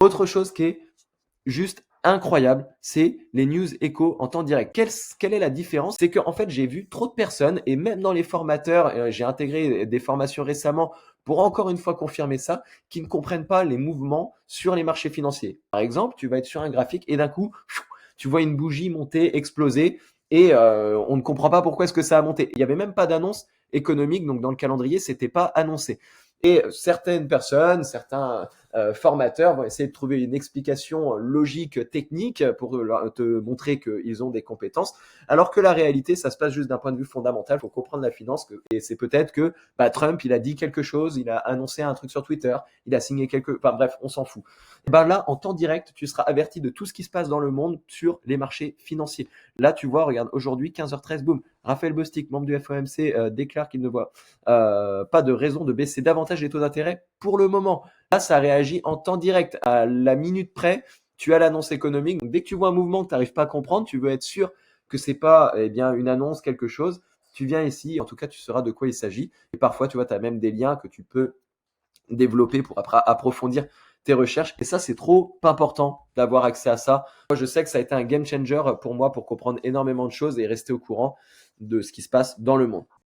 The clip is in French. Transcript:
Autre chose qui est juste incroyable, c'est les news échos en temps direct. Quelle est la différence? C'est qu'en fait, j'ai vu trop de personnes et même dans les formateurs, j'ai intégré des formations récemment pour encore une fois confirmer ça, qui ne comprennent pas les mouvements sur les marchés financiers. Par exemple, tu vas être sur un graphique et d'un coup, tu vois une bougie monter, exploser et on ne comprend pas pourquoi est-ce que ça a monté. Il n'y avait même pas d'annonce économique, donc dans le calendrier, c'était pas annoncé. Et certaines personnes, certains formateurs vont essayer de trouver une explication logique, technique pour te montrer qu'ils ont des compétences, alors que la réalité, ça se passe juste d'un point de vue fondamental. Il faut comprendre la finance et c'est peut-être que Trump, il a dit quelque chose, il a annoncé un truc sur Twitter, il a signé quelque... Enfin bref, on s'en fout. Et ben là, en temps direct, tu seras averti de tout ce qui se passe dans le monde sur les marchés financiers. Là, tu vois, regarde, aujourd'hui, 15h13, boum, Raphaël Bostic, membre du FOMC, déclare qu'il ne voit pas de raison de baisser davantage les taux d'intérêt pour le moment. Là, ça réagit en temps direct. À la minute près, tu as l'annonce économique. Donc, dès que tu vois un mouvement que tu n'arrives pas à comprendre, tu veux être sûr que c'est pas bien une annonce, quelque chose. Tu viens ici, en tout cas, tu sauras de quoi il s'agit. Et parfois, tu vois, tu as même des liens que tu peux développer pour approfondir tes recherches. Et ça, c'est trop important d'avoir accès à ça. Moi, je sais que ça a été un game changer pour moi pour comprendre énormément de choses et rester au courant de ce qui se passe dans le monde.